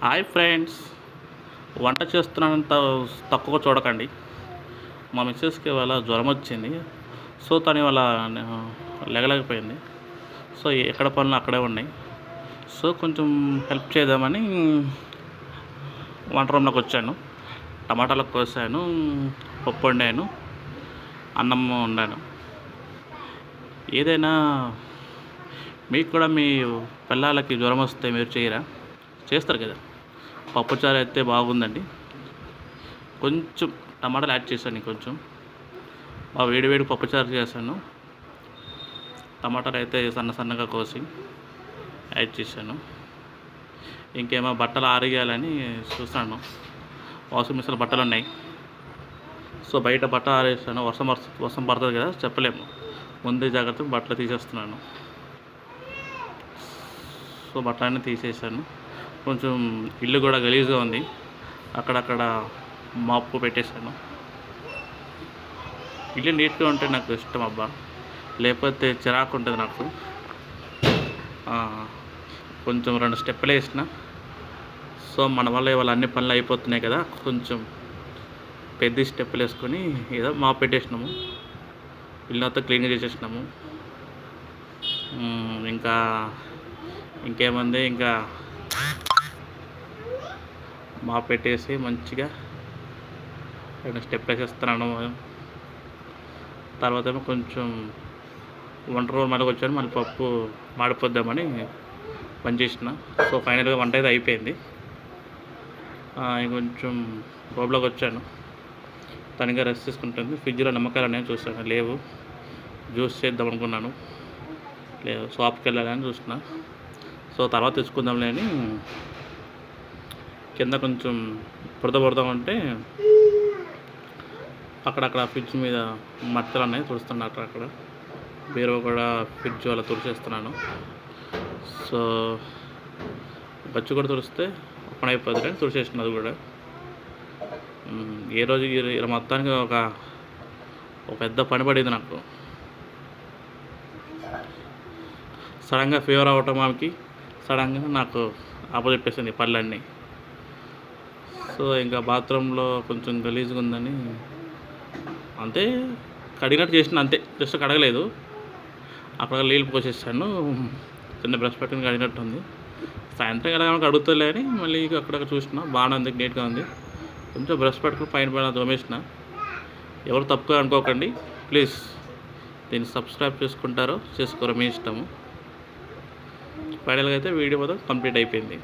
Hi friends, వంట చేస్తున్నానంత తక్కువ చూడకండి. మా మిస్సెస్కి ఇవాళ జ్వరం వచ్చింది. సో తను ఇవాళ లెగలేకపోయింది. సో ఎక్కడ పనులు అక్కడే ఉన్నాయి. సో కొంచెం హెల్ప్ చేద్దామని వంట రూమ్లోకి వచ్చాను. టమాటాలు కోసాను, పప్పు వండాను, అన్నం వండాను. ఏదైనా మీకు కూడా మీ పిల్లలకి జ్వరం వస్తే మీరు చేయరా? చేస్తారు కదా. పప్పుచారు అయితే బాగుందండి. కొంచెం టమాటాలు యాడ్ చేశాను. కొంచెం వేడి పప్పుచారు చేశాను. టమాటాలు అయితే సన్నగా కోసి యాడ్ చేశాను. ఇంకేమో బట్టలు ఆరేయాలని చూస్తాను. వాషింగ్ మిషన్లో బట్టలు ఉన్నాయి. సో బయట బట్టలు ఆరేసాను. వర్షం పడుతుంది కదా, చెప్పలేము. ముందే జాగ్రత్త బట్టలు తీసేస్తున్నాను. సో బట్టలన్నీ తీసేసాను. కొంచెం ఇల్లు కూడా గలీజ్గా ఉంది. అక్కడక్కడ మాపు పెట్టేశాను. ఇల్లు నీట్గా ఉంటే నాకు ఇష్టం అబ్బా, లేకపోతే చిరాకు ఉంటుంది నాకు. కొంచెం 2 స్టెప్పులు వేసిన. సో మన వల్ల ఇవాళ అన్ని పనులు అయిపోతున్నాయి కదా, కొంచెం పెద్ద స్టెప్పులు వేసుకొని ఏదో మాపు పెట్టేసినాము. ఇల్లు అంతా క్లీన్గా చేసేసినాము. ఇంకేముంది, ఇంకా మాపు పెట్టేసి మంచిగా 2 స్టెప్పులు వేసేస్తున్నాను. తర్వాత ఏమో కొంచెం వంట రోజు మళ్ళీ వచ్చాను. మళ్ళీ పప్పు మాడిపోద్దామని పనిచేసిన. సో ఫైనల్గా వంట అయితే అయిపోయింది. కొంచెం రోడ్లోకి వచ్చాను. తనగా రెస్ట్ తీసుకుంటుంది. ఫ్రిడ్జ్లో నిమ్మకాయలు అనేవి చూస్తాను, లేవు. జ్యూస్ చేద్దాం అనుకున్నాను, లేవు. షాప్కి వెళ్ళాలని చూస్తున్నా. సో తర్వాత తెచ్చుకుందాంలే అని కింద కొంచెం బురద ఉంటే అక్కడక్కడ ఫ్రిడ్జ్ మీద మట్టలు ఉన్నాయి, తుడుస్తున్నా. అక్కడ బీరో కూడా ఫ్రిడ్జ్ అలా తుడిచేస్తున్నాను. సో బచ్చు కూడా తుడిస్తే ఓపెన్ అయిపోతుంది అని తుడిచేసిన. అది కూడా ఏ రోజు ఇలా మొత్తానికి ఒక పెద్ద పని పడింది నాకు. సడన్గా ఫీవర్ అవ్వటం, ఆమెకి సడన్గా నాకు అప్పచెప్పేసింది పళ్ళన్నీ. సో ఇంకా బాత్రూంలో కొంచెం గలీజ్గా ఉందని అంతే కడిగినట్టు చేసిన, అంతే. జస్ట్ కడగలేదు. అక్కడ నీళ్ళు పోసేసాను. చిన్న బ్రష్ పెట్టుకుని కడిగినట్టు ఉంది. సాయంత్రం ఎలా కడుగుతలే అని మళ్ళీ అక్కడ చూసిన. బాగానే ఉంది, నీట్గా ఉంది. కొంచెం బ్రష్ పెట్టుకుని పైన దోమేసిన. ఎవరు తప్పుగా అనుకోకండి ప్లీజ్. దీన్ని సబ్స్క్రైబ్ చేసుకుంటారో చేసుకోరో మీ ఇష్టము. ఫైనల్గా అయితే వీడియో మొత్తం కంప్లీట్ అయిపోయింది.